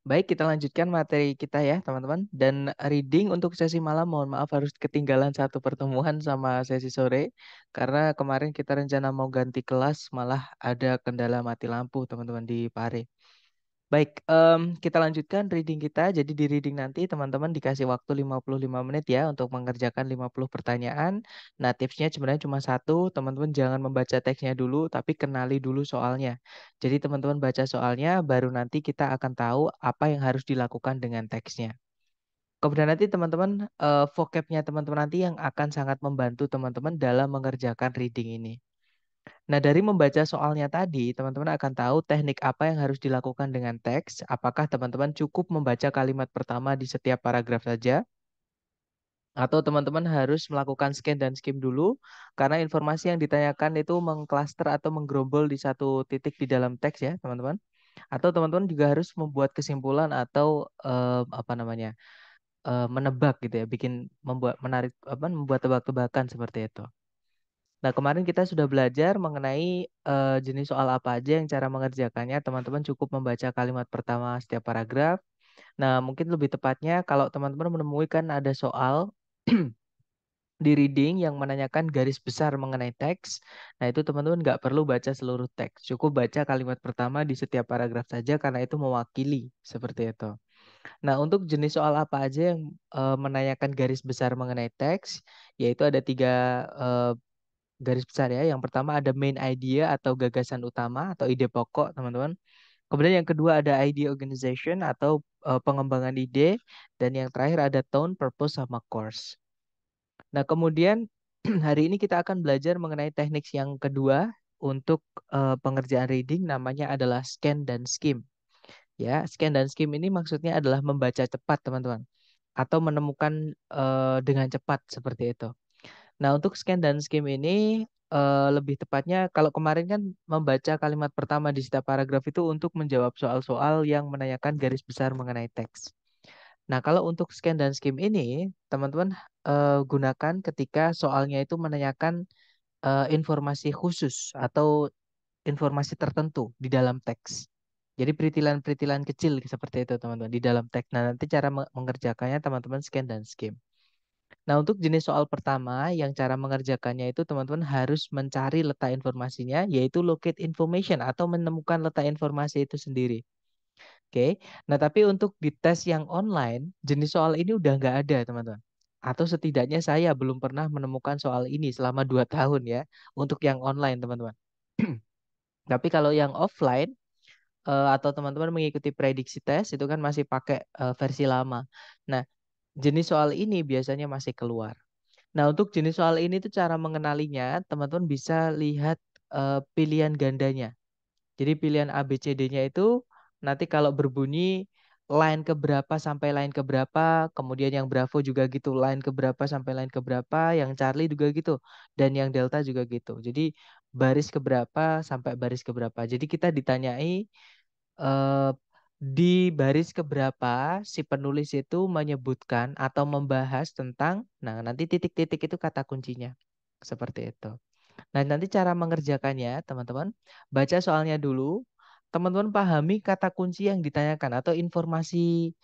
Baik, kita lanjutkan materi kita ya, teman-teman. Dan reading untuk sesi malam, mohon maaf harus ketinggalan satu pertemuan sama sesi sore. Karena kemarin kita rencana mau ganti kelas, malah ada kendala mati lampu, teman-teman, di Pare. Baik, kita lanjutkan reading kita. Jadi di reading nanti teman-teman dikasih waktu 55 menit ya untuk mengerjakan 50 pertanyaan. Nah, tipsnya sebenarnya cuma satu, teman-teman jangan membaca teksnya dulu, tapi kenali dulu soalnya. Jadi teman-teman baca soalnya, baru nanti kita akan tahu apa yang harus dilakukan dengan teksnya. Kemudian nanti teman-teman, vocabnya teman-teman nanti yang akan sangat membantu teman-teman dalam mengerjakan reading ini. Nah, dari membaca soalnya tadi, teman-teman akan tahu teknik apa yang harus dilakukan dengan teks. Apakah teman-teman cukup membaca kalimat pertama di setiap paragraf saja? Atau teman-teman harus melakukan scan dan skim dulu, karena informasi yang ditanyakan itu mengklaster atau menggerombol di satu titik di dalam teks ya, teman-teman. Atau teman-teman juga harus membuat kesimpulan atau apa namanya, menebak gitu ya, membuat tebak-tebakan seperti itu. Nah, kemarin kita sudah belajar mengenai jenis soal apa aja yang cara mengerjakannya. Teman-teman cukup membaca kalimat pertama setiap paragraf. Nah, mungkin lebih tepatnya kalau teman-teman menemukan ada soal di reading yang menanyakan garis besar mengenai teks. Nah, itu teman-teman nggak perlu baca seluruh teks. Cukup baca kalimat pertama di setiap paragraf saja karena itu mewakili seperti itu. Nah, untuk jenis soal apa aja yang menanyakan garis besar mengenai teks, yaitu ada tiga eh, garis besar ya. Yang pertama ada main idea atau gagasan utama atau ide pokok, teman-teman. Kemudian yang kedua ada idea organization atau pengembangan ide. Dan yang terakhir ada tone, purpose, sama course. Nah, kemudian hari ini kita akan belajar mengenai teknik yang kedua untuk pengerjaan reading, namanya adalah scan dan skim. Ya, scan dan skim ini maksudnya adalah membaca cepat, teman-teman. Atau menemukan dengan cepat seperti itu. Nah, untuk scan dan skim ini lebih tepatnya kalau kemarin kan membaca kalimat pertama di setiap paragraf itu untuk menjawab soal-soal yang menanyakan garis besar mengenai teks. Nah, kalau untuk scan dan skim ini, teman-teman gunakan ketika soalnya itu menanyakan informasi khusus atau informasi tertentu di dalam teks. Jadi peritilan-peritilan kecil seperti itu, teman-teman, di dalam teks. Nah, nanti cara mengerjakannya teman-teman scan dan skim. Nah, untuk jenis soal pertama yang cara mengerjakannya itu teman-teman harus mencari letak informasinya, yaitu locate information atau menemukan letak informasi itu sendiri. Oke, nah tapi untuk di tes yang online, jenis soal ini udah nggak ada, teman-teman. Atau setidaknya saya belum pernah menemukan soal ini selama 2 tahun ya, untuk yang online, teman-teman. Tapi kalau yang offline, atau teman-teman mengikuti prediksi tes, itu kan masih pakai versi lama. Nah, jenis soal ini biasanya masih keluar. Nah, untuk jenis soal ini tuh cara mengenalinya, teman-teman bisa lihat pilihan gandanya. Jadi pilihan A, B, C, D-nya itu nanti kalau berbunyi line keberapa sampai line keberapa, kemudian yang Bravo juga gitu, line keberapa sampai line keberapa, yang Charlie juga gitu, dan yang Delta juga gitu. Jadi baris keberapa sampai baris keberapa. Jadi kita ditanyai eh, di baris keberapa si penulis itu menyebutkan atau membahas tentang, nah nanti titik-titik itu kata kuncinya. Seperti itu. Nah, nanti cara mengerjakannya, teman-teman, baca soalnya dulu, teman-teman pahami kata kunci yang ditanyakan atau informasi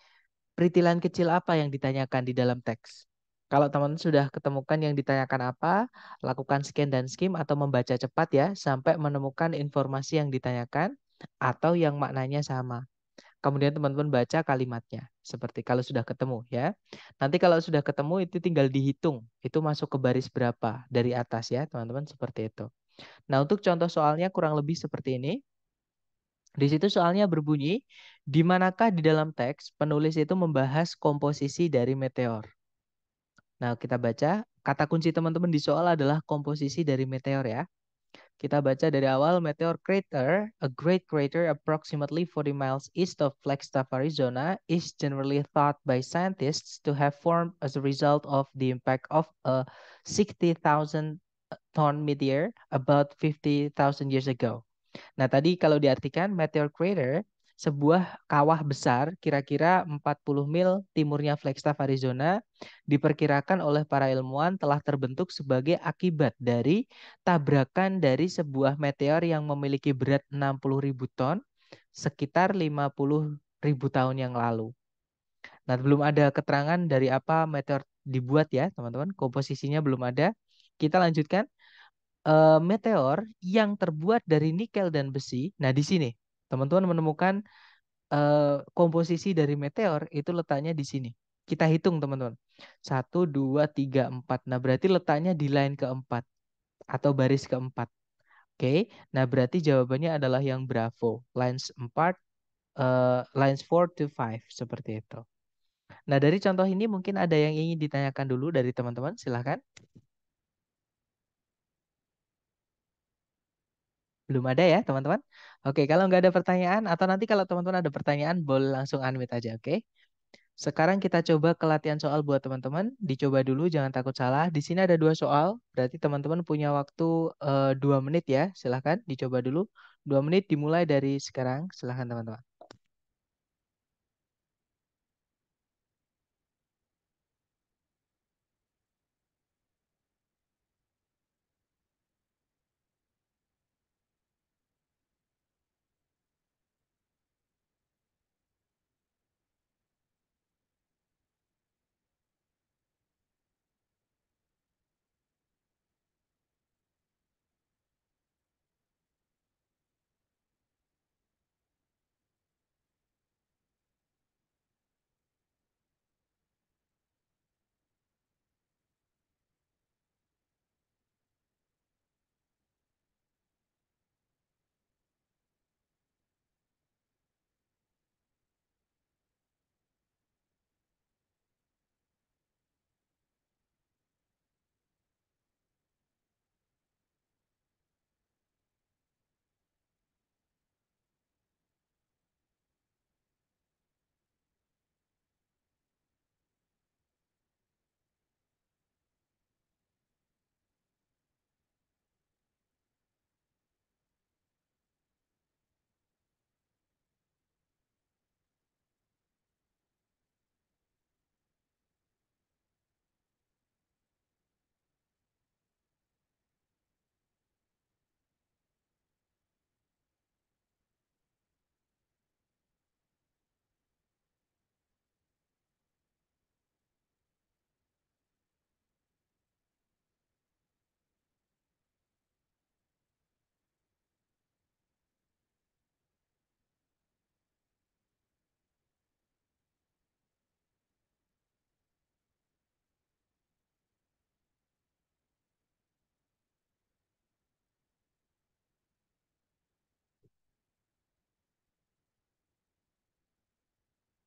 peritilan kecil apa yang ditanyakan di dalam teks. Kalau teman-teman sudah ketemukan yang ditanyakan apa, lakukan scan dan skim atau membaca cepat ya, sampai menemukan informasi yang ditanyakan atau yang maknanya sama. Kemudian teman-teman baca kalimatnya, seperti kalau sudah ketemu ya. Nanti kalau sudah ketemu itu tinggal dihitung, itu masuk ke baris berapa dari atas ya, teman-teman, seperti itu. Nah, untuk contoh soalnya kurang lebih seperti ini. Di situ soalnya berbunyi, di manakah di dalam teks penulis itu membahas komposisi dari meteor. Nah, kita baca, kata kunci teman-teman di soal adalah komposisi dari meteor ya. Kita baca dari awal, meteor crater, a great crater approximately 40 miles east of Flagstaff, Arizona, is generally thought by scientists to have formed as a result of the impact of a 60,000 ton meteor about 50,000 years ago. Nah, tadi kalau diartikan meteor crater, sebuah kawah besar kira-kira 40 mil timurnya Flagstaff, Arizona, diperkirakan oleh para ilmuwan telah terbentuk sebagai akibat dari tabrakan dari sebuah meteor yang memiliki berat 60.000 ton, sekitar 50 ribu tahun yang lalu. Nah, belum ada keterangan dari apa meteor dibuat ya, teman-teman. Komposisinya belum ada. Kita lanjutkan. Meteor yang terbuat dari nikel dan besi. Nah, di sini teman-teman menemukan komposisi dari meteor itu letaknya di sini. Kita hitung, teman-teman. Satu, dua, tiga, empat. Nah, berarti letaknya di line keempat atau baris keempat. Oke, nah berarti jawabannya adalah yang Bravo. Lines 4, lines 4 to 5, seperti itu. Nah, dari contoh ini mungkin ada yang ingin ditanyakan dulu dari teman-teman, silahkan. Belum ada ya, teman-teman? Oke, kalau nggak ada pertanyaan, atau nanti kalau teman-teman ada pertanyaan, boleh langsung unmute aja, oke? Sekarang kita coba ke latihan soal buat teman-teman. Dicoba dulu, jangan takut salah. Di sini ada dua soal, berarti teman-teman punya waktu 2 menit ya. Silahkan dicoba dulu. 2 menit dimulai dari sekarang. Silahkan teman-teman.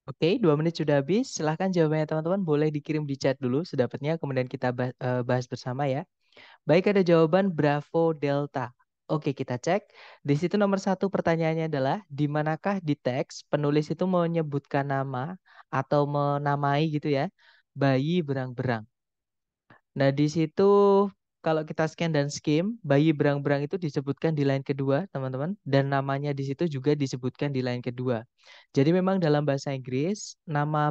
Oke, 2 menit sudah habis. Silahkan jawabannya teman-teman boleh dikirim di chat dulu sedapatnya, kemudian kita bahas bersama ya. Baik, ada jawaban Bravo Delta. Oke, kita cek. Di situ nomor satu pertanyaannya adalah, di manakah di teks penulis itu menyebutkan nama atau menamai gitu ya, bayi berang-berang. Nah, di situ kalau kita scan dan skim, bayi berang-berang itu disebutkan di line kedua, teman-teman, dan namanya di situ juga disebutkan di line kedua. Jadi memang dalam bahasa Inggris, nama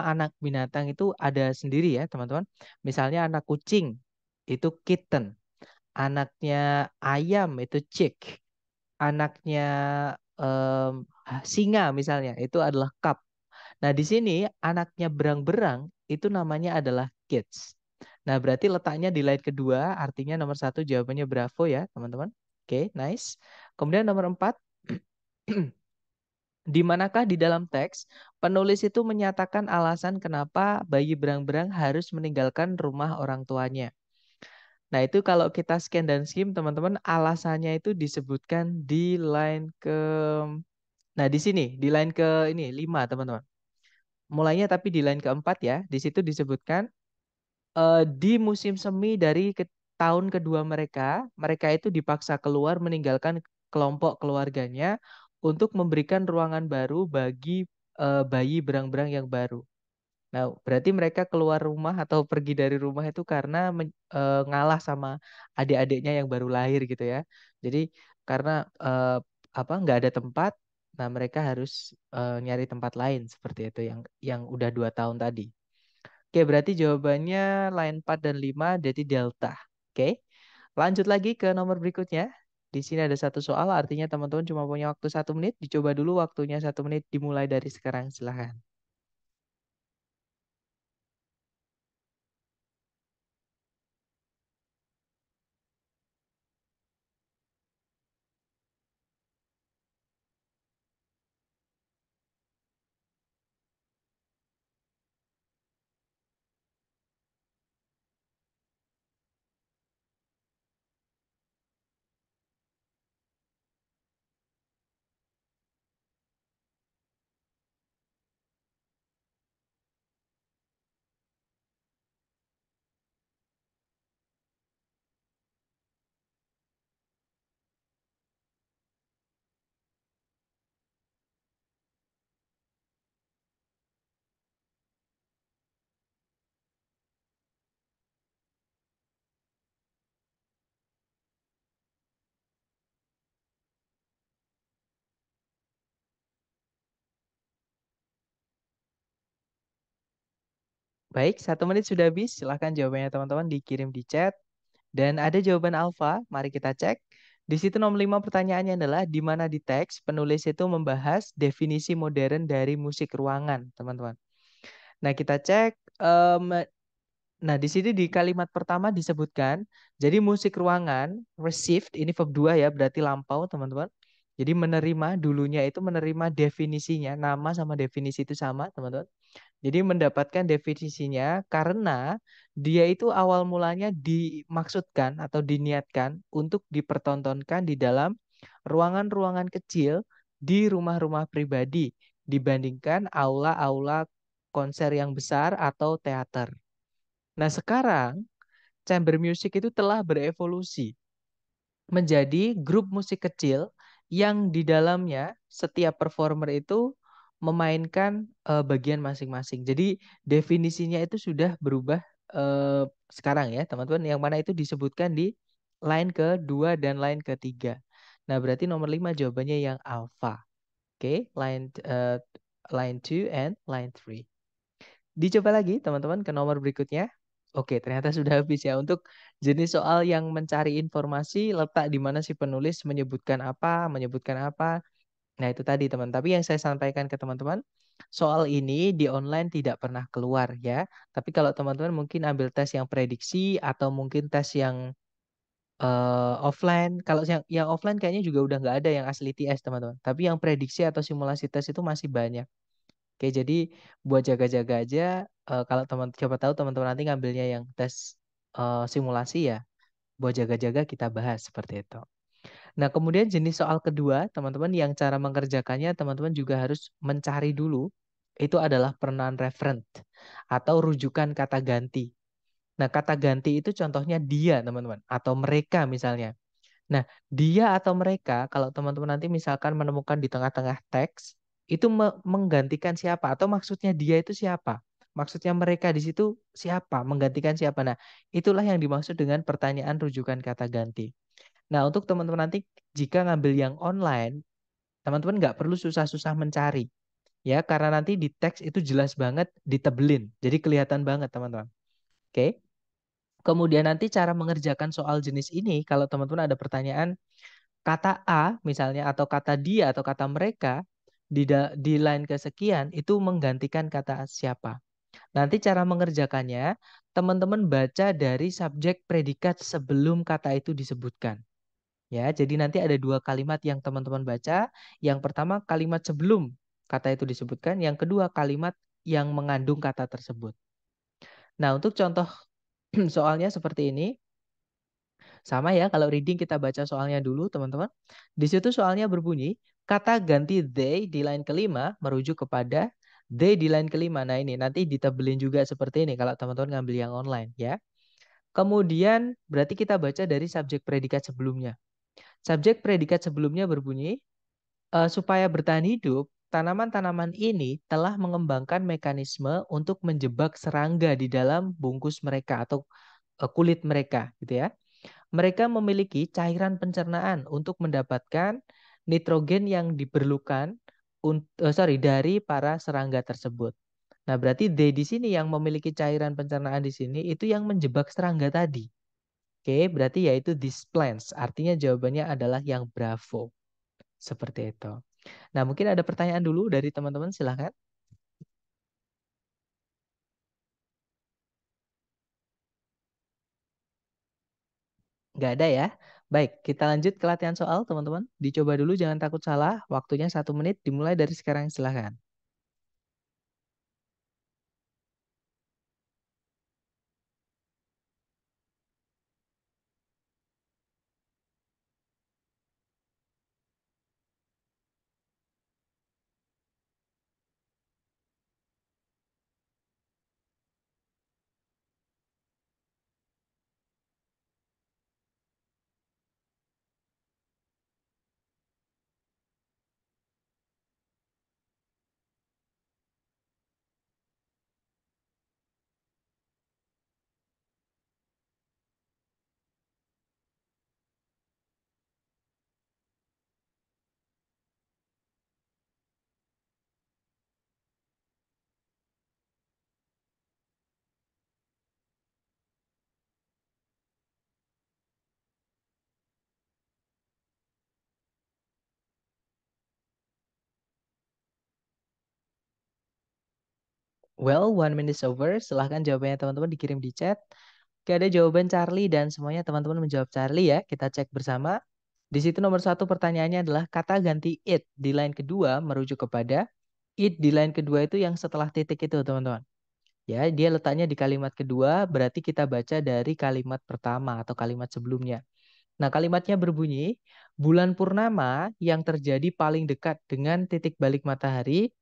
anak binatang itu ada sendiri ya, teman-teman. Misalnya anak kucing itu kitten, anaknya ayam itu chick, anaknya em, singa misalnya itu adalah cub. Nah, di sini anaknya berang-berang itu namanya adalah kids. Nah, berarti letaknya di line kedua, artinya nomor satu jawabannya Bravo ya, teman-teman. Oke, nice. Kemudian nomor 4, di manakah di dalam teks penulis itu menyatakan alasan kenapa bayi berang-berang harus meninggalkan rumah orang tuanya. Nah, itu kalau kita scan dan skim, teman-teman, alasannya itu disebutkan di line ke... Nah, di sini, di line ke ini, 5, teman-teman. Mulainya tapi di line keempat ya, di situ disebutkan di musim semi dari tahun kedua mereka, mereka itu dipaksa keluar meninggalkan kelompok keluarganya untuk memberikan ruangan baru bagi bayi berang-berang yang baru. Nah, berarti mereka keluar rumah atau pergi dari rumah itu karena ngalah sama adik-adiknya yang baru lahir gitu ya. Jadi karena apa nggak ada tempat, nah mereka harus nyari tempat lain seperti itu yang udah 2 tahun tadi. Oke, berarti jawabannya line 4 dan 5 jadi delta. Oke. Lanjut lagi ke nomor berikutnya. Di sini ada satu soal, artinya teman-teman cuma punya waktu 1 menit. Dicoba dulu waktunya 1 menit, dimulai dari sekarang. Silahkan. Baik, 1 menit sudah habis. Silahkan jawabannya teman-teman dikirim di chat. Dan ada jawaban alfa, mari kita cek. Di situ nomor 5 pertanyaannya adalah di mana di teks penulis itu membahas definisi modern dari musik ruangan, teman-teman. Nah, kita cek. Nah, di sini di kalimat pertama disebutkan, jadi musik ruangan, received, ini verb 2 ya, berarti lampau, teman-teman. Jadi menerima, dulunya itu menerima definisinya, nama sama definisi itu sama, teman-teman. Jadi mendapatkan definisinya karena dia itu awal mulanya dimaksudkan atau diniatkan untuk dipertontonkan di dalam ruangan-ruangan kecil di rumah-rumah pribadi dibandingkan aula-aula konser yang besar atau teater. Nah, sekarang chamber music itu telah berevolusi menjadi grup musik kecil yang di dalamnya setiap performer itu memainkan bagian masing-masing. Jadi definisinya itu sudah berubah sekarang ya teman-teman. Yang mana itu disebutkan di line kedua dan line ketiga. Nah berarti nomor 5 jawabannya yang alpha. Oke, line 2 and line 3. Dicoba lagi teman-teman ke nomor berikutnya. Oke, ternyata sudah habis ya. Untuk jenis soal yang mencari informasi, letak di mana si penulis menyebutkan apa, menyebutkan apa. Nah, itu tadi teman. Tapi yang saya sampaikan ke teman-teman, soal ini di online tidak pernah keluar ya. Tapi kalau teman-teman mungkin ambil tes yang prediksi atau mungkin tes yang offline. Kalau yang offline kayaknya juga udah nggak ada yang asli TS teman-teman. Tapi yang prediksi atau simulasi tes itu masih banyak. Oke, jadi buat jaga-jaga aja kalau teman siapa tahu teman-teman nanti ngambilnya yang tes simulasi ya, buat jaga-jaga kita bahas seperti itu. Nah, kemudian jenis soal kedua, teman-teman yang cara mengerjakannya teman-teman juga harus mencari dulu itu adalah pronoun referent atau rujukan kata ganti. Nah, kata ganti itu contohnya dia, teman-teman, atau mereka misalnya. Nah, dia atau mereka, kalau teman-teman nanti misalkan menemukan di tengah-tengah teks, itu menggantikan siapa? Atau maksudnya dia itu siapa? Maksudnya mereka di situ siapa? Menggantikan siapa? Nah, itulah yang dimaksud dengan pertanyaan rujukan kata ganti. Nah, untuk teman-teman nanti jika ngambil yang online, teman-teman nggak perlu susah-susah mencari. Ya, karena nanti di teks itu jelas banget ditebelin. Jadi kelihatan banget, teman-teman. Oke? Kemudian nanti cara mengerjakan soal jenis ini, kalau teman-teman ada pertanyaan, kata A misalnya atau kata dia atau kata mereka di line kesekian itu menggantikan kata siapa. Nanti cara mengerjakannya teman-teman baca dari subjek predikat sebelum kata itu disebutkan. Ya, jadi nanti ada 2 kalimat yang teman-teman baca. Yang pertama kalimat sebelum kata itu disebutkan, yang kedua kalimat yang mengandung kata tersebut. Nah, untuk contoh soalnya seperti ini. Sama ya, kalau reading kita baca soalnya dulu, teman-teman. Di situ soalnya berbunyi, kata ganti they di line kelima merujuk kepada they di line kelima. Nah ini nanti ditebelin juga seperti ini kalau teman-teman ngambil yang online ya. Kemudian berarti kita baca dari subjek predikat sebelumnya. Subjek predikat sebelumnya berbunyi, supaya bertahan hidup, tanaman-tanaman ini telah mengembangkan mekanisme untuk menjebak serangga di dalam bungkus mereka atau kulit mereka gitu ya. Mereka memiliki cairan pencernaan untuk mendapatkan nitrogen yang diperlukan dari para serangga tersebut. Nah, berarti they di sini yang memiliki cairan pencernaan di sini itu yang menjebak serangga tadi. Oke, berarti yaitu these plants. Artinya jawabannya adalah yang Bravo. Seperti itu. Nah, mungkin ada pertanyaan dulu dari teman-teman, silahkan. Nggak ada ya? Baik, kita lanjut ke latihan soal, teman-teman. Dicoba dulu, jangan takut salah. Waktunya 1 menit, dimulai dari sekarang, silahkan. Well, 1 minute is over. Silahkan jawabannya teman-teman dikirim di chat. Oke, ada jawaban Charlie dan semuanya teman-teman menjawab Charlie ya. Kita cek bersama. Di situ nomor 1 pertanyaannya adalah kata ganti it di line kedua merujuk kepada it di line kedua itu yang setelah titik itu, teman-teman. Ya, dia letaknya di kalimat kedua, berarti kita baca dari kalimat pertama atau kalimat sebelumnya. Nah, kalimatnya berbunyi, bulan purnama yang terjadi paling dekat dengan titik balik matahari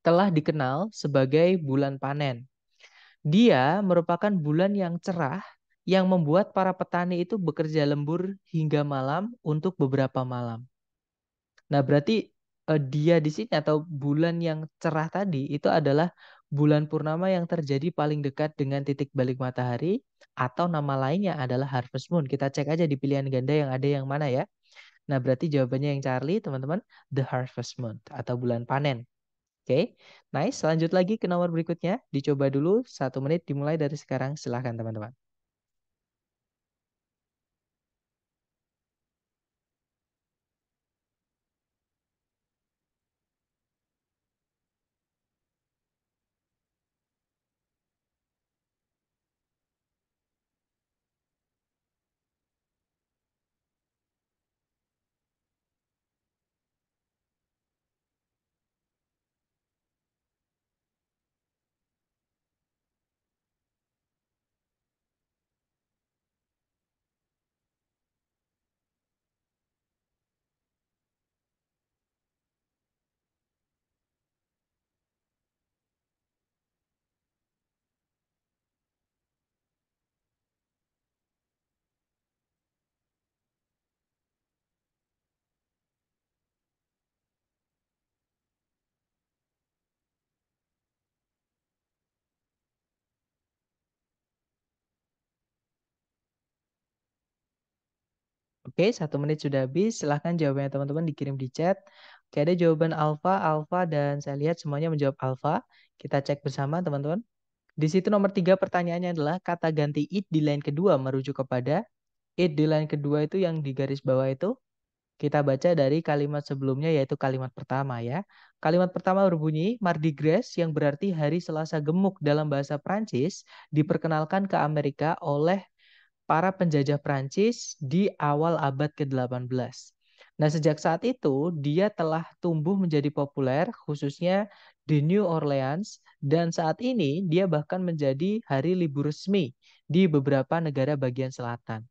telah dikenal sebagai bulan panen. Dia merupakan bulan yang cerah yang membuat para petani itu bekerja lembur hingga malam untuk beberapa malam. Nah, berarti dia di sini atau bulan yang cerah tadi itu adalah bulan purnama yang terjadi paling dekat dengan titik balik matahari atau nama lainnya adalah harvest moon. Kita cek aja di pilihan ganda yang ada yang mana ya. Nah, berarti jawabannya yang Charlie, teman-teman, the harvest moon atau bulan panen. Oke, nice. Lanjut lagi ke nomor berikutnya. Dicoba dulu 1 menit dimulai dari sekarang. Silahkan teman-teman. Oke, 1 menit sudah habis. Silahkan jawabannya teman-teman dikirim di chat. Oke, ada jawaban alfa, alfa, dan saya lihat semuanya menjawab alfa. Kita cek bersama teman-teman. Di situ nomor 3 pertanyaannya adalah kata ganti it di line kedua merujuk kepada it di line kedua itu yang di garis bawah itu. Kita baca dari kalimat sebelumnya yaitu kalimat pertama ya. Kalimat pertama berbunyi, Mardi Gras yang berarti hari Selasa Gemuk dalam bahasa Prancis diperkenalkan ke Amerika oleh para penjajah Prancis di awal abad ke-18. Nah, sejak saat itu dia telah tumbuh menjadi populer khususnya di New Orleans dan saat ini dia bahkan menjadi hari libur resmi di beberapa negara bagian selatan.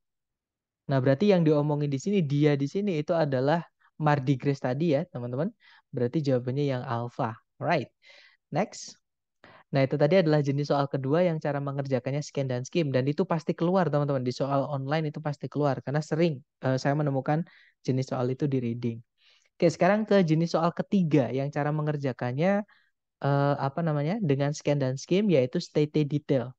Nah, berarti yang diomongin di sini dia di sini itu adalah Mardi Gras tadi ya, teman-teman. Berarti jawabannya yang alpha. Right. Next. Nah, itu tadi adalah jenis soal kedua yang cara mengerjakannya scan dan skim. Dan itu pasti keluar, teman-teman. Di soal online itu pasti keluar. Karena sering saya menemukan jenis soal itu di reading. Oke, sekarang ke jenis soal ketiga yang cara mengerjakannya apa namanya dengan scan dan skim, yaitu state detail.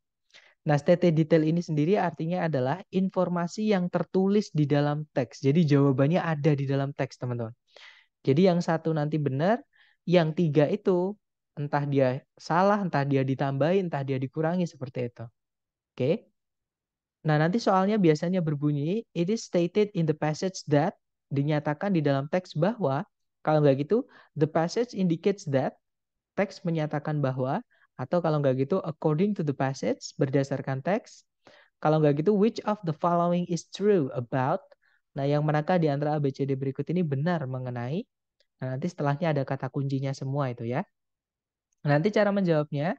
Nah, state detail ini sendiri artinya adalah informasi yang tertulis di dalam teks. Jadi jawabannya ada di dalam teks, teman-teman. Jadi yang satu nanti benar, yang tiga itu entah dia salah, entah dia ditambahin, entah dia dikurangi seperti itu. Oke. Nah, nanti soalnya biasanya berbunyi, it is stated in the passage that, dinyatakan di dalam teks bahwa, kalau nggak gitu, the passage indicates that, teks menyatakan bahwa, atau kalau nggak gitu, according to the passage, berdasarkan teks, kalau nggak gitu, which of the following is true about, nah yang manakah di antara ABCD berikut ini benar mengenai, nah nanti setelahnya ada kata kuncinya semua itu ya. Nanti cara menjawabnya,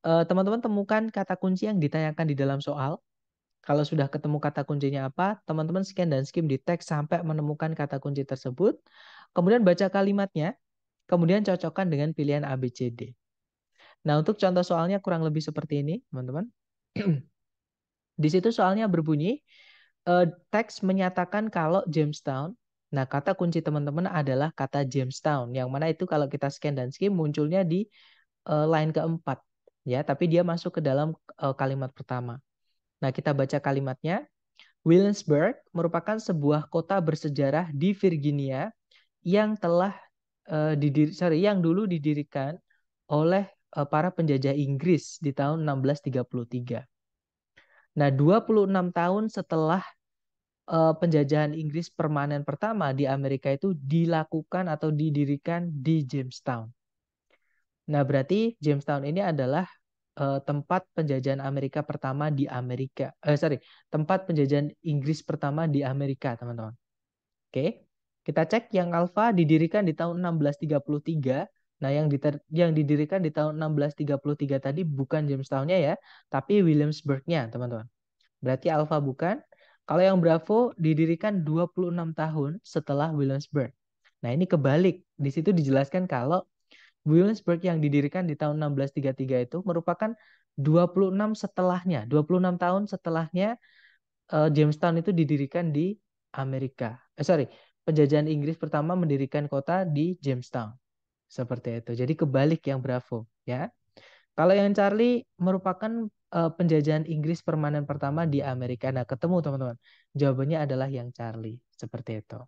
teman-teman temukan kata kunci yang ditanyakan di dalam soal. Kalau sudah ketemu kata kuncinya apa, teman-teman scan dan skim di teks sampai menemukan kata kunci tersebut. Kemudian baca kalimatnya, kemudian cocokkan dengan pilihan A, B, C, D. Nah, untuk contoh soalnya kurang lebih seperti ini, teman-teman. Di situ soalnya berbunyi, teks menyatakan kalau Jamestown, nah kata kunci teman-teman adalah kata Jamestown, yang mana itu kalau kita scan dan skim munculnya di line keempat. Ya, tapi dia masuk ke dalam kalimat pertama. Nah, kita baca kalimatnya. Williamsburg merupakan sebuah kota bersejarah di Virginia yang yang dulu didirikan oleh para penjajah Inggris di tahun 1633. Nah, 26 tahun setelah penjajahan Inggris permanen pertama di Amerika itu dilakukan atau didirikan di Jamestown. Nah, berarti Jamestown ini adalah tempat penjajahan Amerika pertama di Amerika. Tempat penjajahan Inggris pertama di Amerika, teman-teman. Oke, kita cek yang alfa didirikan di tahun 1633. Nah, yang didirikan di tahun 1633 tadi bukan Jamestown-nya ya, tapi Williamsburg-nya, teman-teman. Berarti alfa bukan. Kalau yang Bravo didirikan 26 tahun setelah Williamsburg. Nah, ini kebalik. Di situ dijelaskan kalau Williamsburg yang didirikan di tahun 1633 itu merupakan 26 setelahnya, 26 tahun setelahnya Jamestown itu didirikan di Amerika. Penjajahan Inggris pertama mendirikan kota di Jamestown. Seperti itu. Jadi kebalik yang Bravo, ya. Kalau yang Charlie merupakan penjajahan Inggris permanen pertama di Amerika. Nah, ketemu teman-teman. Jawabannya adalah yang Charlie. Seperti itu.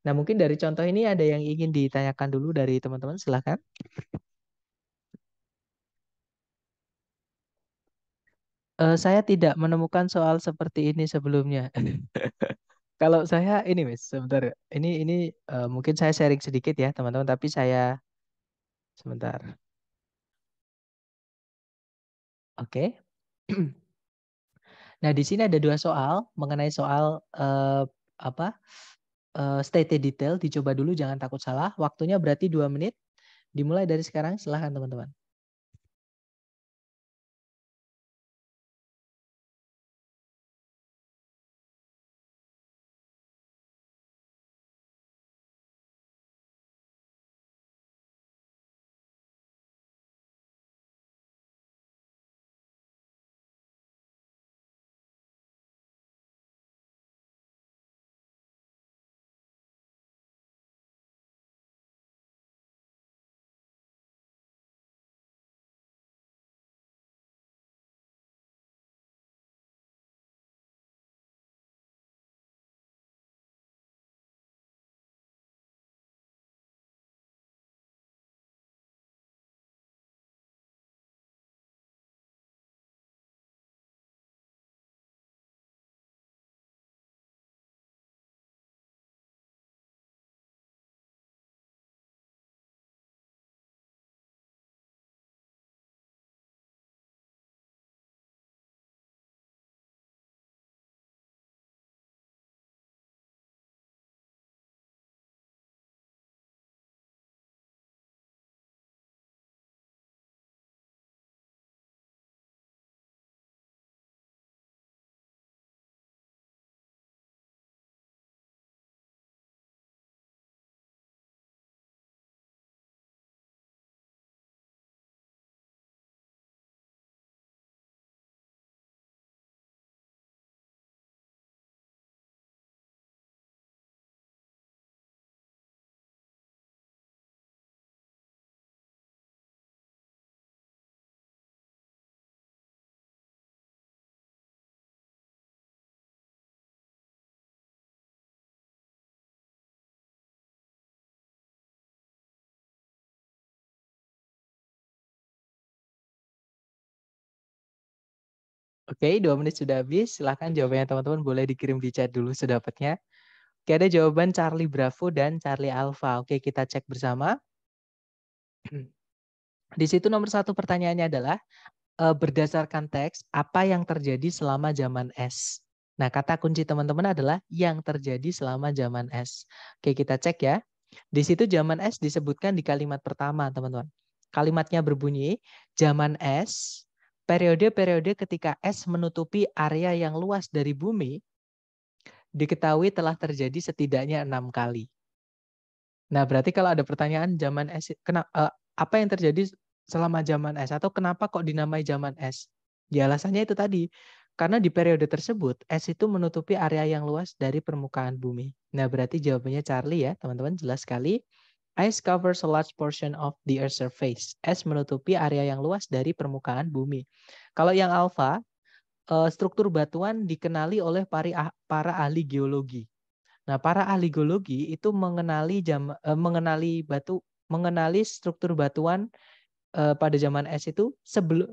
Nah, mungkin dari contoh ini ada yang ingin ditanyakan dulu dari teman-teman. Silahkan. Saya tidak menemukan soal seperti ini sebelumnya. Kalau saya ini, Miss, sebentar. Ini mungkin saya sharing sedikit ya, teman-teman. Tapi saya sebentar. Oke. Nah, di sini ada dua soal mengenai soal apa? State detail. Dicoba dulu, jangan takut salah. Waktunya berarti 2 menit. Dimulai dari sekarang. Silahkan, teman-teman. Oke, 2 menit sudah habis. Silahkan jawabannya teman-teman boleh dikirim di chat dulu sedapatnya. Oke, ada jawaban Charlie Bravo dan Charlie Alpha. Oke, kita cek bersama. Di situ nomor 1 pertanyaannya adalah, berdasarkan teks, apa yang terjadi selama zaman es? Nah, kata kunci teman-teman adalah yang terjadi selama zaman es. Oke, kita cek ya. Di situ zaman es disebutkan di kalimat pertama, teman-teman. Kalimatnya berbunyi, zaman es, periode-periode ketika es menutupi area yang luas dari bumi, diketahui telah terjadi setidaknya 6 kali. Nah, berarti kalau ada pertanyaan zaman es, apa yang terjadi selama zaman es atau kenapa kok dinamai zaman es? Ya alasannya itu tadi. Karena di periode tersebut es itu menutupi area yang luas dari permukaan bumi. Nah, berarti jawabannya Charlie ya, teman-teman, jelas sekali. Ice covers a large portion of the Earth's surface. Es menutupi area yang luas dari permukaan bumi. Kalau yang alfa, struktur batuan dikenali oleh para ahli geologi. Nah, para ahli geologi itu mengenali struktur batuan pada zaman es itu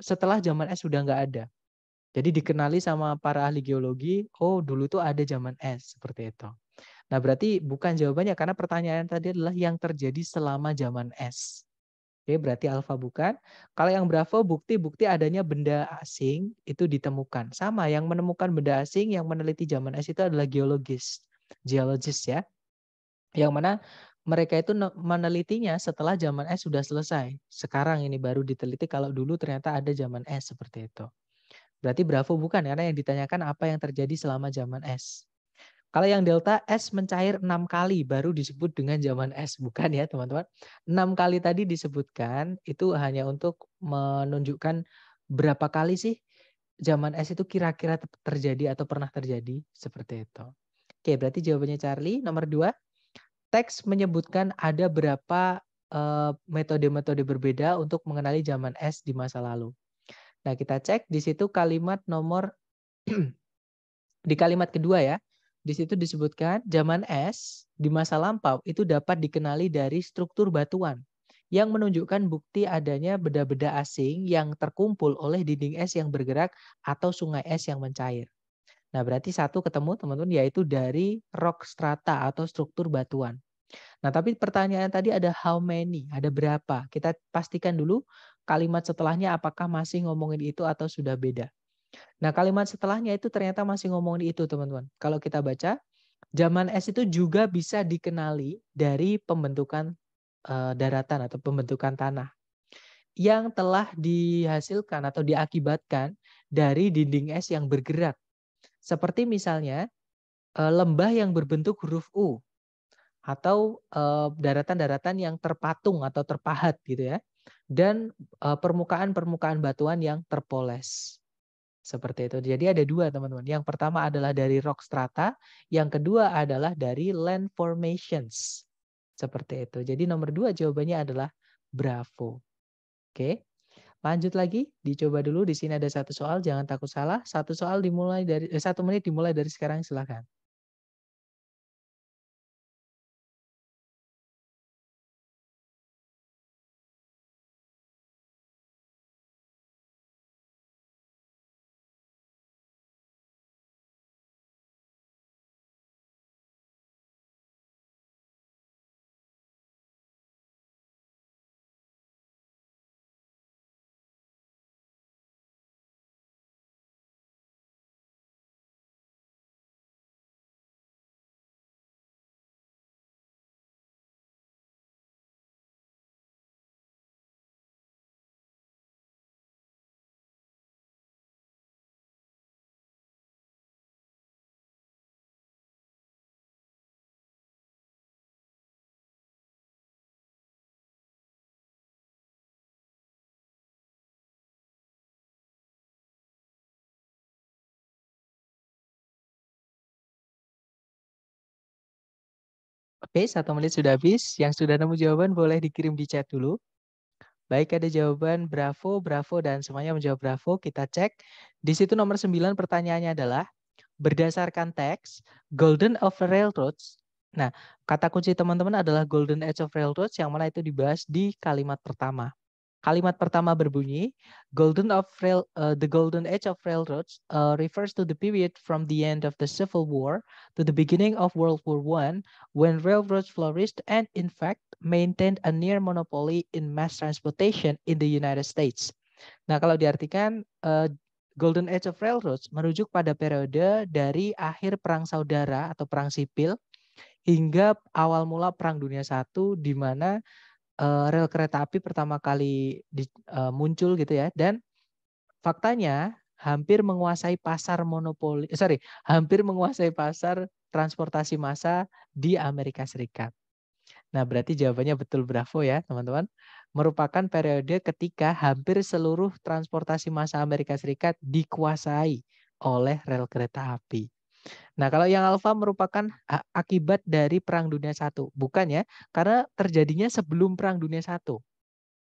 setelah zaman es sudah nggak ada. Jadi dikenali sama para ahli geologi, oh dulu tuh ada zaman es seperti itu. Nah, berarti bukan jawabannya karena pertanyaan tadi adalah yang terjadi selama zaman es. Oke, berarti alfa bukan. Kalau yang bravo, bukti-bukti adanya benda asing itu ditemukan. Sama, yang menemukan benda asing yang meneliti zaman es itu adalah geologis ya. Yang mana mereka itu menelitinya setelah zaman es sudah selesai. Sekarang ini baru diteliti kalau dulu ternyata ada zaman es seperti itu. Berarti bravo bukan karena yang ditanyakan apa yang terjadi selama zaman es. Kalau yang delta, es mencair 6 kali baru disebut dengan zaman es. Bukan ya teman-teman. 6 kali tadi disebutkan itu hanya untuk menunjukkan berapa kali sih zaman es itu kira-kira terjadi atau pernah terjadi. Seperti itu. Oke, berarti jawabannya Charlie. Nomor 2, teks menyebutkan ada berapa metode-metode berbeda untuk mengenali zaman es di masa lalu. Nah, kita cek di situ kalimat nomor di kalimat kedua ya. Di situ disebutkan zaman es di masa lampau itu dapat dikenali dari struktur batuan yang menunjukkan bukti adanya benda-benda asing yang terkumpul oleh dinding es yang bergerak atau sungai es yang mencair. Nah, berarti satu ketemu teman-teman yaitu dari rock strata atau struktur batuan. Nah, tapi pertanyaan tadi ada how many, ada berapa. Kita pastikan dulu kalimat setelahnya apakah masih ngomongin itu atau sudah beda. Nah, kalimat setelahnya itu ternyata masih ngomongin itu, teman-teman. Kalau kita baca, zaman es itu juga bisa dikenali dari pembentukan daratan atau pembentukan tanah yang telah dihasilkan atau diakibatkan dari dinding es yang bergerak. Seperti misalnya lembah yang berbentuk huruf U atau daratan-daratan yang terpatung atau terpahat gitu ya. Dan permukaan-permukaan batuan yang terpoles. Seperti itu. Jadi ada dua teman-teman. Yang pertama adalah dari rock strata, yang kedua adalah dari land formations. Seperti itu. Jadi nomor 2 jawabannya adalah bravo. Oke. Lanjut lagi, dicoba dulu. Di sini ada satu soal, jangan takut salah. 1 menit dimulai dari sekarang, silakan. Oke, 1 menit sudah habis. Yang sudah nemu jawaban boleh dikirim di chat dulu. Baik, ada jawaban bravo, bravo, dan semuanya menjawab bravo. Kita cek. Di situ nomor 9 pertanyaannya adalah, berdasarkan teks, Golden of Railroads. Nah, kata kunci teman-teman adalah Golden Age of Railroads yang mana itu dibahas di kalimat pertama. Kalimat pertama berbunyi, the golden age of railroads refers to the period from the end of the Civil War to the beginning of World War I, when railroads flourished and in fact maintained a near monopoly in mass transportation in the United States. Nah, kalau diartikan Golden Age of Railroads merujuk pada periode dari akhir Perang Saudara atau Perang Sipil hingga awal mula Perang Dunia I, di mana rel kereta api pertama kali muncul gitu ya, dan faktanya hampir menguasai hampir menguasai pasar transportasi massa di Amerika Serikat. Nah, berarti jawabannya betul, bravo ya teman-teman. Merupakan periode ketika hampir seluruh transportasi massa Amerika Serikat dikuasai oleh rel kereta api. Nah, kalau yang alfa merupakan akibat dari Perang Dunia I. Bukan ya, karena terjadinya sebelum Perang Dunia I.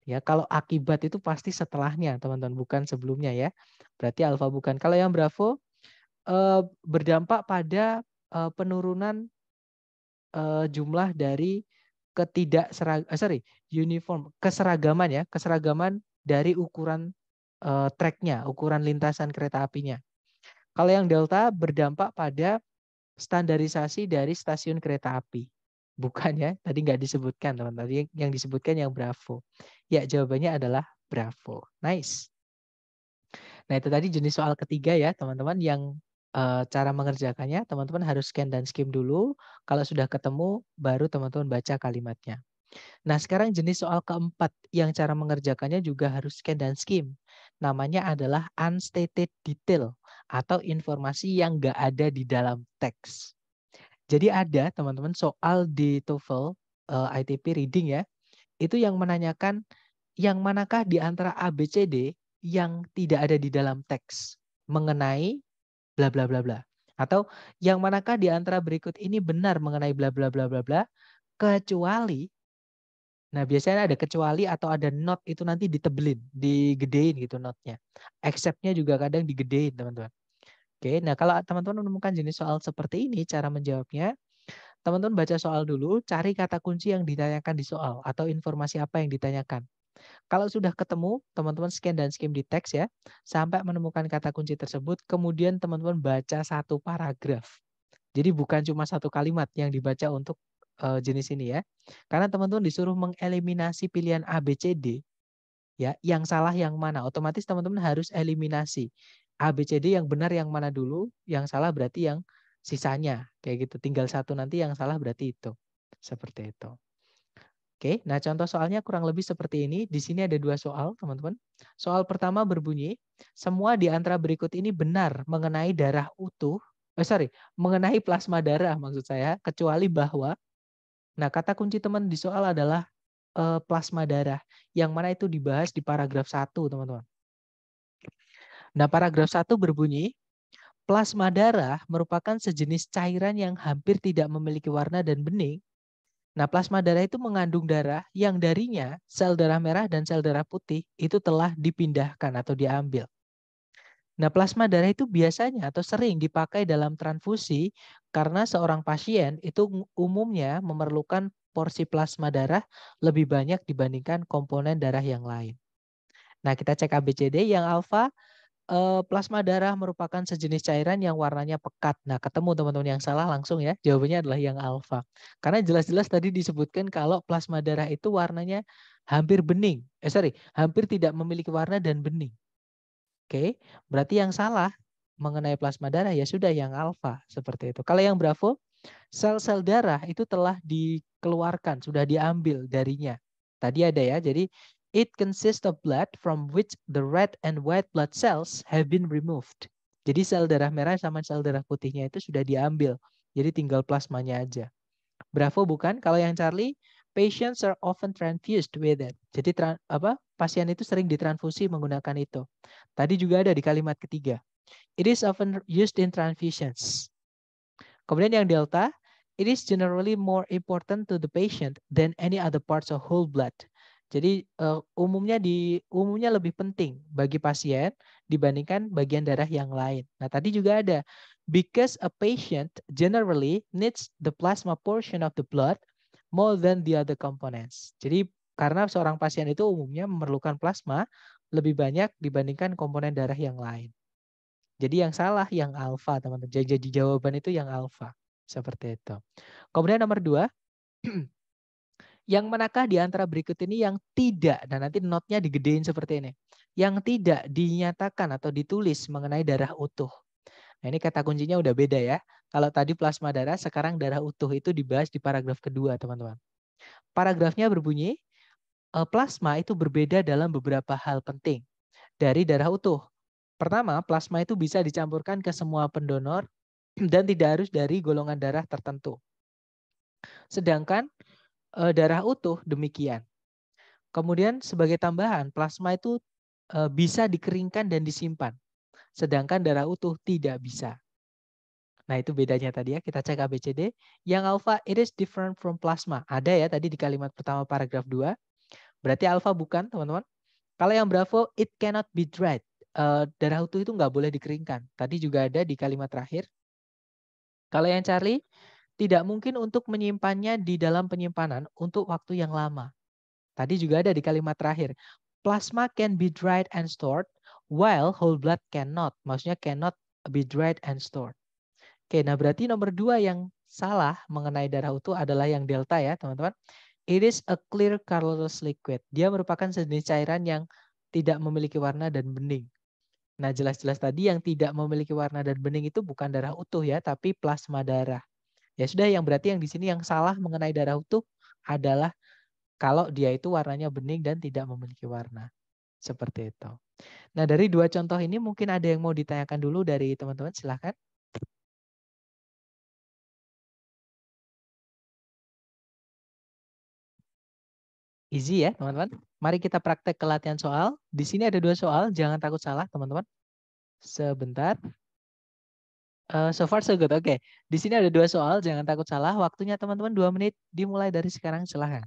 Ya, kalau akibat itu pasti setelahnya, teman-teman, bukan sebelumnya ya. Berarti alfa bukan. Kalau yang bravo berdampak pada penurunan jumlah dari keseragaman dari ukuran treknya, ukuran lintasan kereta apinya. Kalau yang delta berdampak pada standarisasi dari stasiun kereta api. Bukan ya, tadi nggak disebutkan teman-teman. Tadi yang disebutkan yang bravo. Ya, jawabannya adalah bravo. Nice. Nah, itu tadi jenis soal ketiga ya teman-teman, yang cara mengerjakannya teman-teman harus scan dan skim dulu. Kalau sudah ketemu, baru teman-teman baca kalimatnya. Nah, sekarang jenis soal keempat yang cara mengerjakannya juga harus scan dan skim. Namanya adalah unstated detail atau informasi yang nggak ada di dalam teks. Jadi ada teman-teman soal di TOEFL ITP reading ya, itu yang menanyakan yang manakah di antara ABCD yang tidak ada di dalam teks mengenai bla bla bla bla. Atau yang manakah di antara berikut ini benar mengenai bla bla bla bla bla, kecuali, nah biasanya ada kecuali atau ada not, itu nanti ditebelin, digedein gitu notnya. Except-nya juga kadang digedein teman-teman. Oke, nah kalau teman-teman menemukan jenis soal seperti ini, cara menjawabnya, teman-teman baca soal dulu, cari kata kunci yang ditanyakan di soal atau informasi apa yang ditanyakan. Kalau sudah ketemu, teman-teman scan dan skim di teks ya, sampai menemukan kata kunci tersebut, kemudian teman-teman baca satu paragraf. Jadi bukan cuma satu kalimat yang dibaca untuk jenis ini ya. Karena teman-teman disuruh mengeliminasi pilihan A, B, C, D. Ya, yang salah yang mana? Otomatis teman-teman harus eliminasi. A, B, C, D yang benar yang mana dulu, yang salah berarti yang sisanya. Kayak gitu. Tinggal satu nanti yang salah berarti itu. Seperti itu. Oke, nah contoh soalnya kurang lebih seperti ini. Di sini ada dua soal, teman-teman. Soal pertama berbunyi, semua di antara berikut ini benar mengenai darah utuh, mengenai plasma darah maksud saya, kecuali bahwa, nah kata kunci teman di soal adalah plasma darah, yang mana itu dibahas di paragraf 1, teman-teman. Nah, paragraf 1 berbunyi, plasma darah merupakan sejenis cairan yang hampir tidak memiliki warna dan bening. Nah, plasma darah itu mengandung darah yang darinya sel darah merah dan sel darah putih itu telah dipindahkan atau diambil. Nah, plasma darah itu biasanya atau sering dipakai dalam transfusi karena seorang pasien itu umumnya memerlukan porsi plasma darah lebih banyak dibandingkan komponen darah yang lain. Nah, kita cek ABCD. Yang alfa, plasma darah merupakan sejenis cairan yang warnanya pekat. Nah, ketemu teman-teman, yang salah langsung ya. Jawabannya adalah yang alfa. Karena jelas-jelas tadi disebutkan kalau plasma darah itu warnanya hampir bening. Hampir tidak memiliki warna dan bening. Oke, berarti yang salah mengenai plasma darah ya sudah yang alfa, seperti itu. Kalau yang bravo, sel-sel darah itu telah dikeluarkan, sudah diambil darinya. Tadi ada ya, jadi it consists of blood from which the red and white blood cells have been removed. Jadi sel darah merah sama sel darah putihnya itu sudah diambil. Jadi tinggal plasmanya aja. Bravo bukan? Kalau yang Charlie, patients are often transfused with it. Jadi pasien itu sering ditransfusi menggunakan itu. Tadi juga ada di kalimat ketiga. It is often used in transfusions. Kemudian yang delta, it is generally more important to the patient than any other parts of whole blood. Jadi umumnya lebih penting bagi pasien dibandingkan bagian darah yang lain. Nah, tadi juga ada, because a patient generally needs the plasma portion of the blood more than the other components. Jadi Karena seorang pasien itu umumnya memerlukan plasma lebih banyak dibandingkan komponen darah yang lain. Jadi yang salah yang alfa, teman-teman. Jadi jawaban itu yang alfa. Seperti itu. Kemudian nomor 2, yang manakah di antara berikut ini yang tidak, dan nanti notnya digedein seperti ini, yang tidak dinyatakan atau ditulis mengenai darah utuh. Nah ini kata kuncinya udah beda ya. Kalau tadi plasma darah, sekarang darah utuh itu dibahas di paragraf kedua, teman-teman. Paragrafnya berbunyi, plasma itu berbeda dalam beberapa hal penting dari darah utuh. Pertama, plasma itu bisa dicampurkan ke semua pendonor dan tidak harus dari golongan darah tertentu. Sedangkan darah utuh demikian. Kemudian sebagai tambahan, plasma itu bisa dikeringkan dan disimpan. Sedangkan darah utuh tidak bisa. Nah itu bedanya tadi ya, kita cek ABCD. Yang alpha, it is different from plasma. Ada ya tadi di kalimat pertama paragraf 2. Berarti alpha bukan, teman-teman. Kalau yang bravo, it cannot be dried. Darah utuh itu nggak boleh dikeringkan. Tadi juga ada di kalimat terakhir. Kalau yang Charlie, tidak mungkin untuk menyimpannya di dalam penyimpanan untuk waktu yang lama. Tadi juga ada di kalimat terakhir. Plasma can be dried and stored, while whole blood cannot. Maksudnya cannot be dried and stored. Oke, nah berarti nomor 2 yang salah mengenai darah utuh adalah yang delta ya, teman-teman. It is a clear colorless liquid. Dia merupakan sejenis cairan yang tidak memiliki warna dan bening. Nah, jelas-jelas tadi yang tidak memiliki warna dan bening itu bukan darah utuh ya, tapi plasma darah. Ya sudah, yang berarti yang di sini yang salah mengenai darah utuh adalah kalau dia itu warnanya bening dan tidak memiliki warna. Seperti itu. Nah, dari 2 contoh ini mungkin ada yang mau ditanyakan dulu dari teman-teman, silahkan. Easy ya, teman-teman. Mari kita praktek ke latihan soal. Di sini ada 2 soal, jangan takut salah, teman-teman. Sebentar. So far so good. Oke. Di sini ada 2 soal, jangan takut salah. Waktunya teman-teman 2 menit, dimulai dari sekarang, silahkan.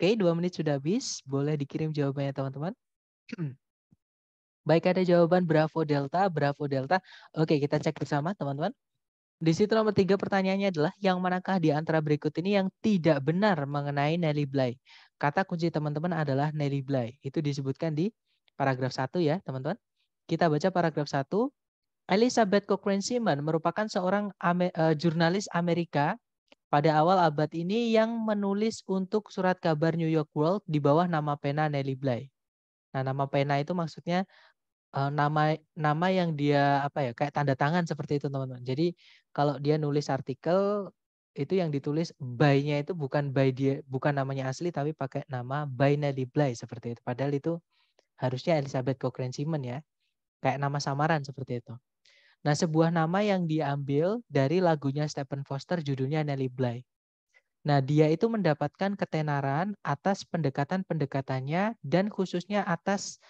Oke, 2 menit sudah habis. Boleh dikirim jawabannya, teman-teman. Baik, ada jawaban Bravo Delta, Bravo Delta. Oke, kita cek bersama, teman-teman. Di situ nomor 3 pertanyaannya adalah yang manakah di antara berikut ini yang tidak benar mengenai Nelly Bly? Kata kunci teman-teman adalah Nelly Bly. Itu disebutkan di paragraf 1 ya, teman-teman. Kita baca paragraf 1. Elizabeth Cochrane Seaman merupakan seorang jurnalis Amerika pada awal abad ini yang menulis untuk surat kabar New York World di bawah nama pena Nelly Bly. Nah, nama pena itu maksudnya nama yang dia apa ya, kayak tanda tangan seperti itu, teman-teman. Jadi kalau dia nulis artikel itu yang ditulis by-nya itu bukan by dia, bukan namanya asli tapi pakai nama by Nelly Bly seperti itu. Padahal itu harusnya Elizabeth Cochrane Simon ya. Kayak nama samaran seperti itu. Nah, sebuah nama yang diambil dari lagunya Stephen Foster judulnya Nelly Bly. Nah, dia itu mendapatkan ketenaran atas pendekatan-pendekatannya dan khususnya atas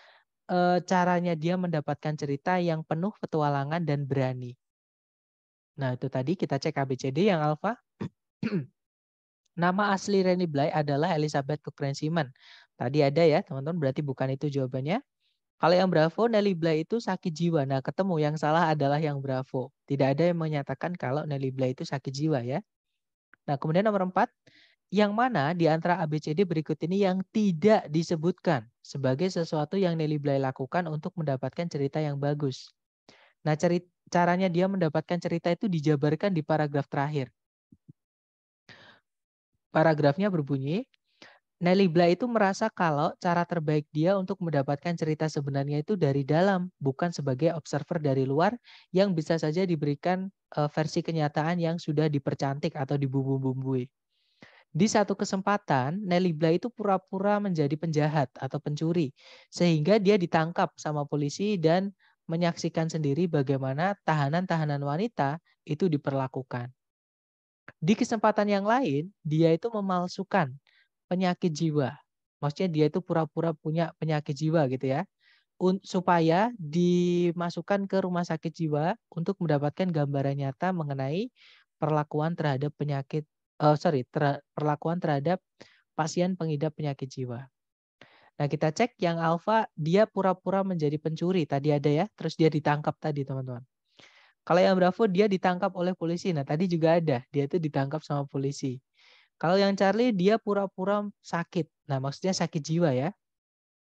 caranya dia mendapatkan cerita yang penuh petualangan dan berani. Nah, itu tadi kita cek ABCD yang alfa. Nama asli Renny Bly adalah Elizabeth Cochrane Simon. Tadi ada ya, teman-teman, berarti bukan itu jawabannya. Kalau yang Bravo, Nelly Bly itu sakit jiwa. Nah, ketemu yang salah adalah yang Bravo. Tidak ada yang menyatakan kalau Nelly Bly itu sakit jiwa ya. Nah, kemudian nomor 4, yang mana di antara ABCD berikut ini yang tidak disebutkan sebagai sesuatu yang Nelly Bly lakukan untuk mendapatkan cerita yang bagus. Nah, caranya dia mendapatkan cerita itu dijabarkan di paragraf terakhir. Paragrafnya berbunyi, Nelly Bly itu merasa kalau cara terbaik dia untuk mendapatkan cerita sebenarnya itu dari dalam, bukan sebagai observer dari luar yang bisa saja diberikan versi kenyataan yang sudah dipercantik atau dibumbu-bumbui. Di satu kesempatan, Nelly Bly itu pura-pura menjadi penjahat atau pencuri, sehingga dia ditangkap sama polisi dan menyaksikan sendiri bagaimana tahanan-tahanan wanita itu diperlakukan. Di kesempatan yang lain, dia itu memalsukan penyakit jiwa. Maksudnya dia itu pura-pura punya penyakit jiwa gitu ya. Supaya dimasukkan ke rumah sakit jiwa untuk mendapatkan gambaran nyata mengenai perlakuan terhadap perlakuan terhadap pasien pengidap penyakit jiwa. Nah, kita cek yang alfa, dia pura-pura menjadi pencuri. Tadi ada ya, terus dia ditangkap tadi teman-teman. Kalau yang Bravo dia ditangkap oleh polisi. Nah, tadi juga ada, dia itu ditangkap sama polisi. Kalau yang Charlie dia pura-pura sakit. Nah, maksudnya sakit jiwa ya.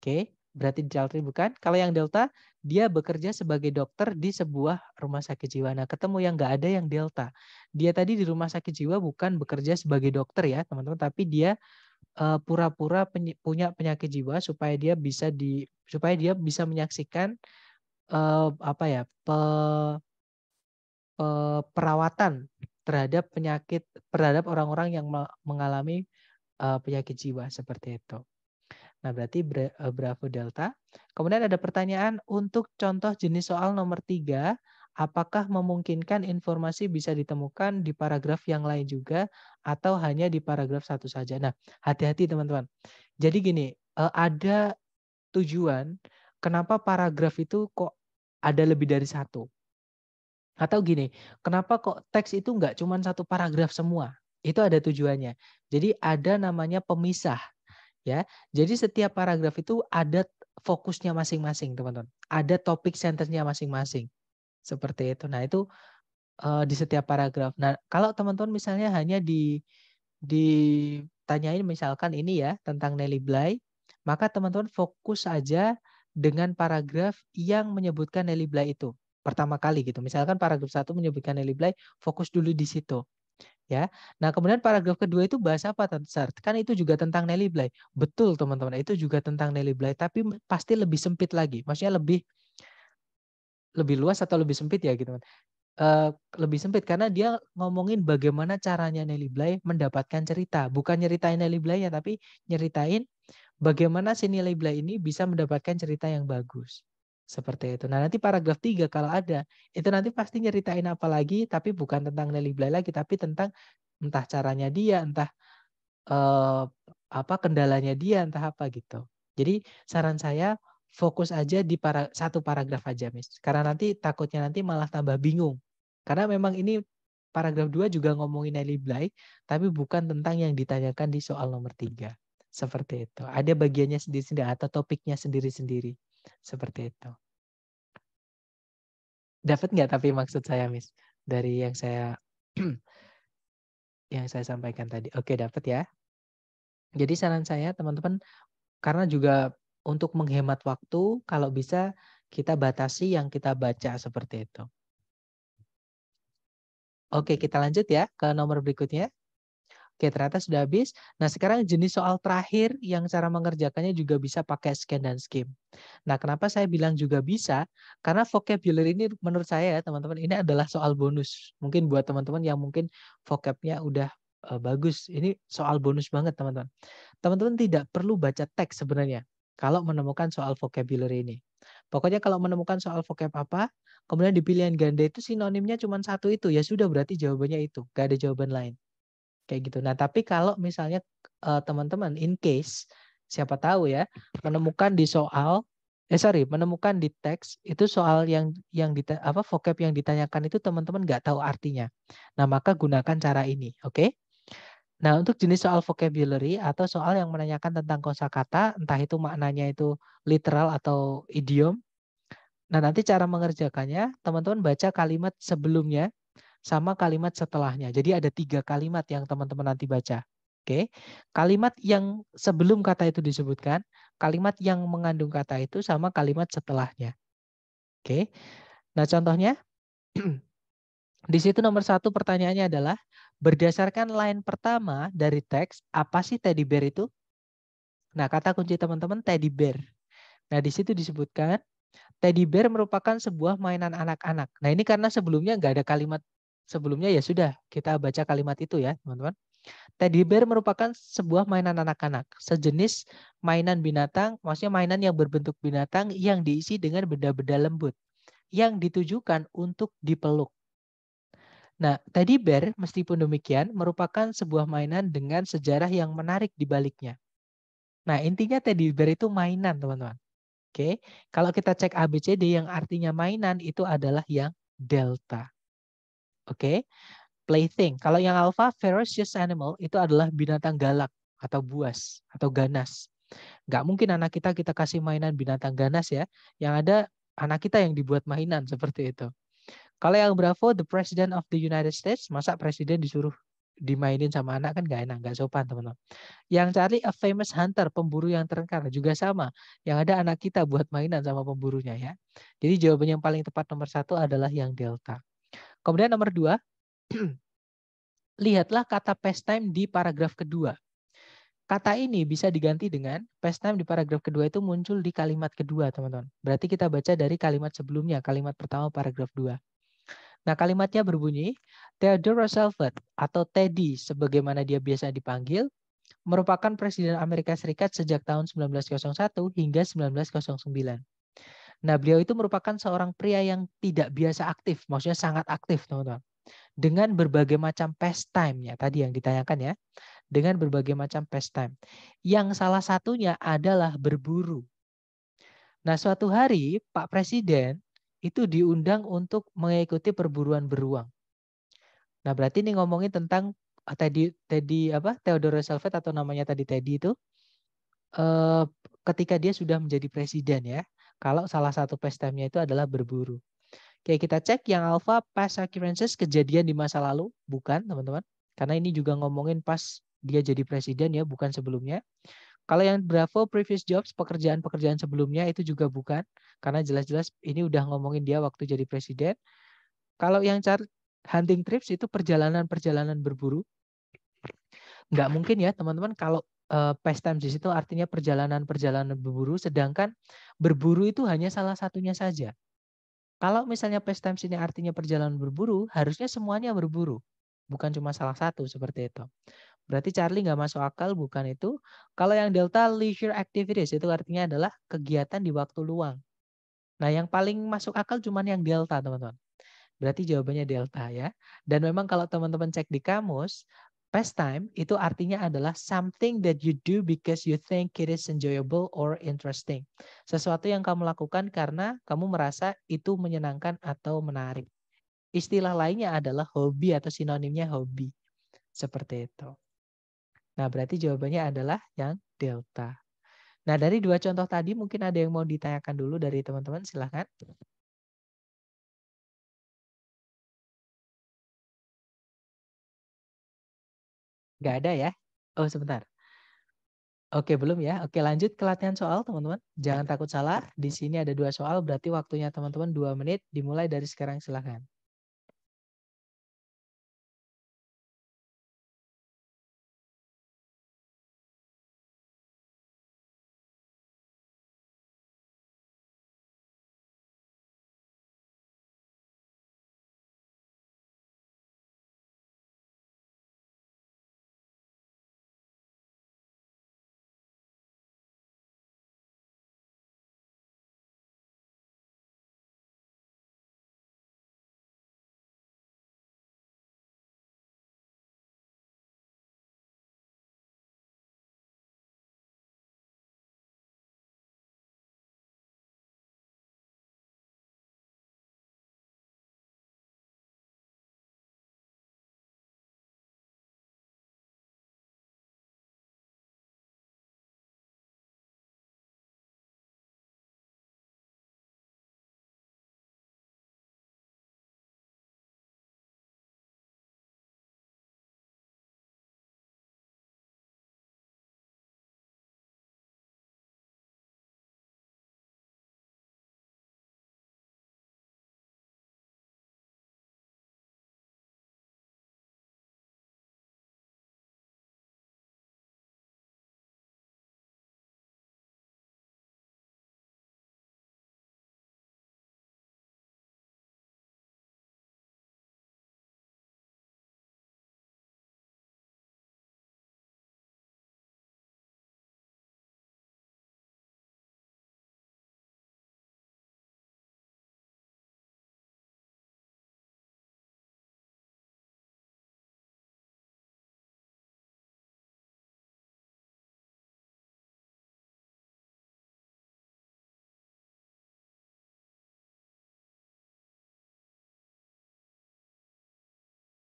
Oke, berarti Charlie bukan. Kalau yang Delta, dia bekerja sebagai dokter di sebuah rumah sakit jiwa. Nah, ketemu yang nggak ada yang Delta. Dia tadi di rumah sakit jiwa bukan bekerja sebagai dokter ya, teman-teman, tapi dia pura-pura punya penyakit jiwa supaya dia bisa menyaksikan apa ya perawatan terhadap orang-orang yang mengalami penyakit jiwa seperti itu. Nah, berarti Bravo Delta. Kemudian ada pertanyaan untuk contoh jenis soal nomor 3, apakah memungkinkan informasi bisa ditemukan di paragraf yang lain juga atau hanya di paragraf satu saja. Nah, hati-hati teman-teman. Jadi gini, ada tujuan kenapa paragraf itu kok ada lebih dari satu. Atau gini, kenapa kok teks itu enggak cuma satu paragraf semua? Itu ada tujuannya. Jadi ada namanya pemisah. Ya, jadi setiap paragraf itu ada fokusnya masing-masing, teman-teman. Ada topik senternya masing-masing. Seperti itu. Nah, itu di setiap paragraf. Nah, kalau teman-teman misalnya hanya ditanyain misalkan ini ya tentang Nelly Bly, maka teman-teman fokus saja dengan paragraf yang menyebutkan Nelly Bly itu. Pertama kali gitu. Misalkan paragraf 1 menyebutkan Nelly Bly, fokus dulu di situ. Ya. Nah, kemudian paragraf kedua itu bahas apa, Tante Sar? Kan itu juga tentang Nelly Bly. Betul, teman-teman. Itu juga tentang Nelly Bly, tapi pasti lebih sempit lagi. Maksudnya lebih luas atau lebih sempit ya gitu, lebih sempit karena dia ngomongin bagaimana caranya Nelly Bly mendapatkan cerita. Bukan nyeritain Nelly Bly-nya, tapi nyeritain bagaimana si Nelly Bly ini bisa mendapatkan cerita yang bagus. Seperti itu. Nah, nanti paragraf 3 kalau ada, itu nanti pasti nyeritain apa lagi, tapi bukan tentang Nelly Bly lagi, tapi tentang entah caranya dia, entah apa kendalanya dia, entah apa gitu. Jadi saran saya fokus aja di satu paragraf aja, Miss. Karena nanti takutnya nanti malah tambah bingung. Karena memang ini paragraf 2 juga ngomongin Nelly Bly, tapi bukan tentang yang ditanyakan di soal nomor 3. Seperti itu. Ada bagiannya sendiri-sendiri atau topiknya sendiri-sendiri. Seperti itu. Dapat nggak tapi maksud saya, Miss? Dari yang saya sampaikan tadi. Oke, dapat ya. Jadi saran saya teman-teman, karena juga untuk menghemat waktu, kalau bisa kita batasi yang kita baca seperti itu. Oke, kita lanjut ya ke nomor berikutnya. Oke, ternyata sudah habis. Nah, sekarang jenis soal terakhir yang cara mengerjakannya juga bisa pakai scan dan skim. Nah, kenapa saya bilang juga bisa? Karena vocabulary ini menurut saya ya, teman-teman, ini adalah soal bonus. Mungkin buat teman-teman yang mungkin vocabnya udah bagus. Ini soal bonus banget, teman-teman. Teman-teman tidak perlu baca teks sebenarnya kalau menemukan soal vocabulary ini. Pokoknya kalau menemukan soal vocab apa, kemudian di pilihan ganda itu sinonimnya cuma satu itu, ya sudah berarti jawabannya itu. Gak ada jawaban lain. Kayak gitu. Nah, tapi kalau misalnya teman-teman in case siapa tahu ya menemukan di soal menemukan di teks itu soal yang vocab yang ditanyakan itu teman-teman nggak tahu artinya. Nah, maka gunakan cara ini, oke? Nah, untuk jenis soal vocabulary atau soal yang menanyakan tentang kosakata, entah itu maknanya itu literal atau idiom. Nah, nanti cara mengerjakannya, teman-teman baca kalimat sebelumnya sama kalimat setelahnya. Jadi ada 3 kalimat yang teman-teman nanti baca. Oke, kalimat yang sebelum kata itu disebutkan, kalimat yang mengandung kata itu sama kalimat setelahnya. Oke, nah contohnya di situ nomor 1 pertanyaannya adalah berdasarkan line pertama dari teks, apa sih teddy bear itu? Nah, kata kunci teman-teman teddy bear. Nah, di situ disebutkan teddy bear merupakan sebuah mainan anak-anak. Nah, ini karena sebelumnya nggak ada kalimat sebelumnya, ya sudah kita baca kalimat itu ya, teman-teman. Teddy bear merupakan sebuah mainan anak-anak, sejenis mainan binatang, maksudnya mainan yang berbentuk binatang yang diisi dengan benda-benda lembut yang ditujukan untuk dipeluk. Nah, teddy bear meskipun demikian merupakan sebuah mainan dengan sejarah yang menarik di baliknya. Nah, intinya teddy bear itu mainan, teman-teman. Oke, kalau kita cek ABCD yang artinya mainan itu adalah yang delta. Oke, plaything. Kalau yang alpha, ferocious animal itu adalah binatang galak atau buas atau ganas. Nggak mungkin anak kita kasih mainan binatang ganas ya. Yang ada anak kita yang dibuat mainan seperti itu. Kalau yang Bravo, the President of the United States, masa presiden disuruh dimainin sama anak kan nggak enak, nggak sopan teman-teman. Yang Charlie, a famous hunter, pemburu yang terkenal juga sama. Yang ada anak kita buat mainan sama pemburunya ya. Jadi jawaban yang paling tepat nomor 1 adalah yang delta. Kemudian nomor 2, lihatlah kata pastime di paragraf kedua. Kata ini bisa diganti dengan pastime di paragraf kedua itu muncul di kalimat kedua, teman-teman. Berarti kita baca dari kalimat sebelumnya, kalimat pertama paragraf 2. Nah, kalimatnya berbunyi, Theodore Roosevelt atau Teddy sebagaimana dia biasa dipanggil, merupakan Presiden Amerika Serikat sejak tahun 1901 hingga 1909. Nah, beliau itu merupakan seorang pria yang tidak biasa aktif, maksudnya sangat aktif, teman-teman. Dengan berbagai macam pastime-nya, tadi yang ditanyakan ya, dengan berbagai macam pastime. Yang salah satunya adalah berburu. Nah, suatu hari Pak Presiden itu diundang untuk mengikuti perburuan beruang. Nah, berarti ini ngomongin tentang Theodore Roosevelt atau namanya tadi Teddy itu ketika dia sudah menjadi presiden ya. Kalau salah satu pastime-nya itu adalah berburu. Oke, kita cek yang alpha past occurrences, kejadian di masa lalu, bukan teman-teman. Karena ini juga ngomongin pas dia jadi presiden ya, bukan sebelumnya. Kalau yang Bravo previous jobs, pekerjaan-pekerjaan sebelumnya itu juga bukan. Karena jelas-jelas ini udah ngomongin dia waktu jadi presiden. Kalau yang hunting trips itu perjalanan-perjalanan berburu. Nggak mungkin ya teman-teman kalau pastime di situ artinya perjalanan-perjalanan berburu, sedangkan berburu itu hanya salah satunya saja. Kalau misalnya pastime ini artinya perjalanan berburu, harusnya semuanya berburu. Bukan cuma salah satu seperti itu. Berarti Charlie nggak masuk akal, bukan itu. Kalau yang delta leisure activities itu artinya adalah kegiatan di waktu luang. Nah, yang paling masuk akal cuma yang delta, teman-teman. Berarti jawabannya delta ya. Dan memang kalau teman-teman cek di kamus, pastime itu artinya adalah something that you do because you think it is enjoyable or interesting. Sesuatu yang kamu lakukan karena kamu merasa itu menyenangkan atau menarik. Istilah lainnya adalah hobi atau sinonimnya hobi. Seperti itu. Nah, berarti jawabannya adalah yang delta. Nah, dari 2 contoh tadi mungkin ada yang mau ditanyakan dulu dari teman-teman, silahkan. Nggak ada ya? Oh, sebentar. Oke, belum ya? Oke, lanjut ke latihan soal, teman-teman. Jangan takut salah. Di sini ada 2 soal, berarti waktunya teman-teman 2 menit. Dimulai dari sekarang, silahkan.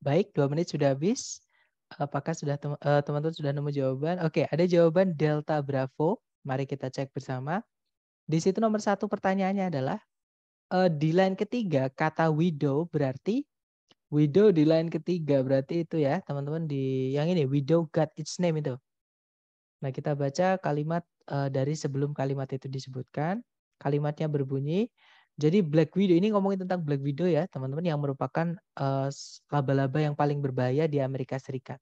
Baik, 2 menit sudah habis. Apakah teman-teman sudah nemu jawaban? Oke, ada jawaban Delta Bravo. Mari kita cek bersama. Di situ nomor 1 pertanyaannya adalah, di line ketiga kata widow berarti widow di line ketiga berarti itu ya teman-teman di yang ini widow got its name itu. Nah kita baca kalimat dari sebelum kalimat itu disebutkan. Kalimatnya berbunyi, jadi Black Widow ini ngomongin tentang Black Widow ya teman-teman yang merupakan laba-laba yang paling berbahaya di Amerika Serikat.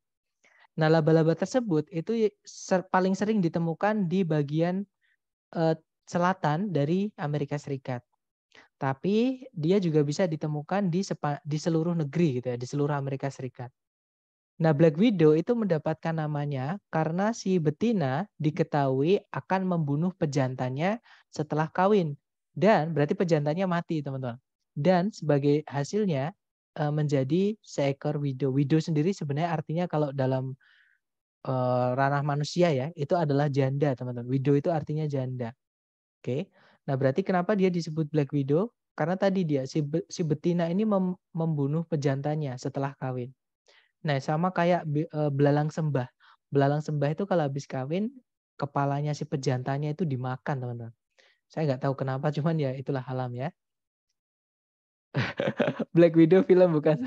Nah laba-laba tersebut itu paling sering ditemukan di bagian selatan dari Amerika Serikat. Tapi dia juga bisa ditemukan di seluruh negeri gitu ya, di seluruh Amerika Serikat. Nah, Black Widow itu mendapatkan namanya karena si betina diketahui akan membunuh pejantannya setelah kawin. Dan berarti pejantannya mati, teman-teman. Dan sebagai hasilnya menjadi seekor widow. Widow sendiri sebenarnya artinya kalau dalam ranah manusia ya, itu adalah janda, teman-teman. Widow itu artinya janda. Oke. Nah, berarti kenapa dia disebut Black Widow? Karena tadi dia si betina ini membunuh pejantannya setelah kawin. Nah, sama kayak belalang sembah. Belalang sembah itu kalau habis kawin, kepalanya si pejantannya itu dimakan, teman-teman. Saya nggak tahu kenapa, cuman ya itulah alam ya. Black Widow film bukan?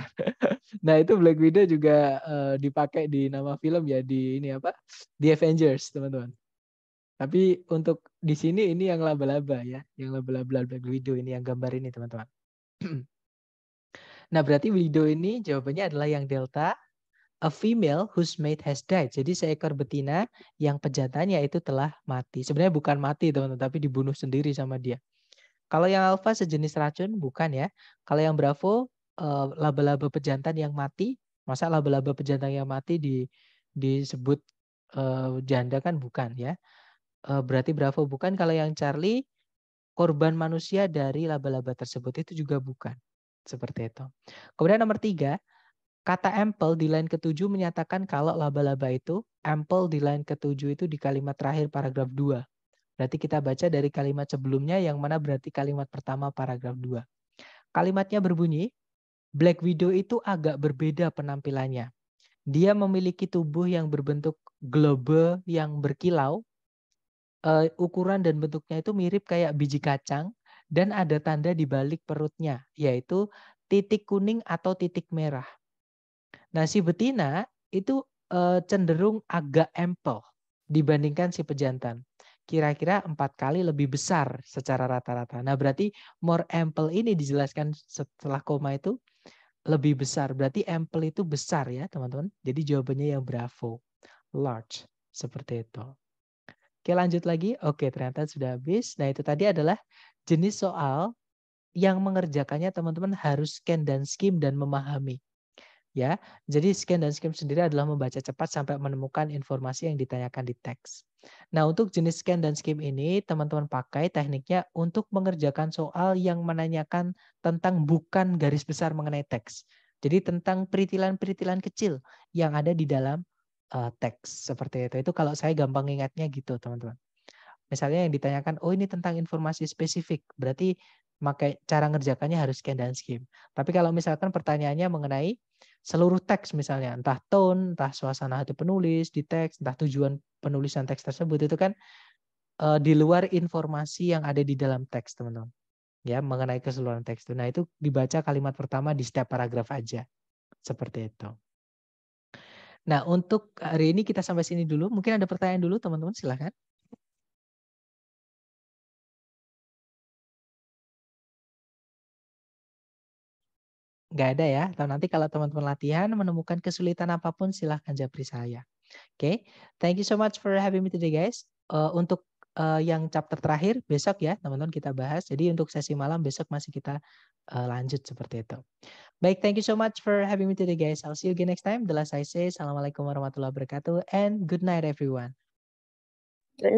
Nah, itu Black Widow juga dipakai di nama film ya di ini apa? The Avengers, teman-teman. Tapi untuk di sini ini yang laba-laba ya, yang laba-laba Black Widow ini yang gambar ini, teman-teman. Nah, berarti widow ini jawabannya adalah yang delta. A female whose mate has died. Jadi seekor betina yang pejantannya itu telah mati. Sebenarnya bukan mati teman-teman, tapi dibunuh sendiri sama dia. Kalau yang alpha sejenis racun, bukan ya. Kalau yang bravo, laba-laba pejantan yang mati. Masa laba-laba pejantan yang mati disebut janda kan bukan ya. Berarti bravo bukan. Kalau yang Charlie, korban manusia dari laba-laba tersebut itu juga bukan. Seperti itu. Kemudian nomor 3, kata ample di line ke-7 menyatakan kalau laba-laba itu, ample di line ke-7 itu di kalimat terakhir paragraf 2. Berarti kita baca dari kalimat sebelumnya yang mana berarti kalimat pertama paragraf 2. Kalimatnya berbunyi, Black Widow itu agak berbeda penampilannya. Dia memiliki tubuh yang berbentuk globe yang berkilau, ukuran dan bentuknya itu mirip kayak biji kacang, dan ada tanda di balik perutnya, yaitu titik kuning atau titik merah. Nah, si betina itu cenderung agak ample dibandingkan si pejantan. Kira-kira 4 kali lebih besar secara rata-rata. Nah, berarti more ample ini dijelaskan setelah koma itu lebih besar. Berarti ample itu besar ya, teman-teman. Jadi jawabannya yang bravo. Large. Seperti itu. Oke, lanjut lagi. Oke, ternyata sudah habis. Nah, itu tadi adalah jenis soal yang mengerjakannya teman-teman harus scan dan skim dan memahami. Ya, jadi scan dan skim sendiri adalah membaca cepat sampai menemukan informasi yang ditanyakan di teks. Nah, untuk jenis scan dan skim ini teman-teman pakai tekniknya untuk mengerjakan soal yang menanyakan tentang bukan garis besar mengenai teks. Jadi tentang peritilan-peritilan kecil yang ada di dalam teks seperti itu. Itu kalau saya gampang ingatnya gitu, teman-teman. Misalnya yang ditanyakan, oh ini tentang informasi spesifik, berarti cara ngerjakannya harus scan dan skim. Tapi kalau misalkan pertanyaannya mengenai seluruh teks misalnya, entah tone, entah suasana hati penulis di teks, entah tujuan penulisan teks tersebut, itu kan di luar informasi yang ada di dalam teks, teman-teman. Ya, mengenai keseluruhan teks itu. Nah, itu dibaca kalimat pertama di setiap paragraf aja. Seperti itu. Nah, untuk hari ini kita sampai sini dulu. Mungkin ada pertanyaan dulu, teman-teman, silahkan. Nggak ada ya. Atau nanti kalau teman-teman latihan menemukan kesulitan apapun silahkan japri saya. Oke, thank you so much for having me today guys. Untuk yang chapter terakhir besok ya teman-teman kita bahas. Jadi untuk sesi malam besok masih kita lanjut seperti itu. Baik, thank you so much for having me today guys. I'll see you again next time. The last I say, Assalamualaikum warahmatullahi wabarakatuh and good night everyone. Good night.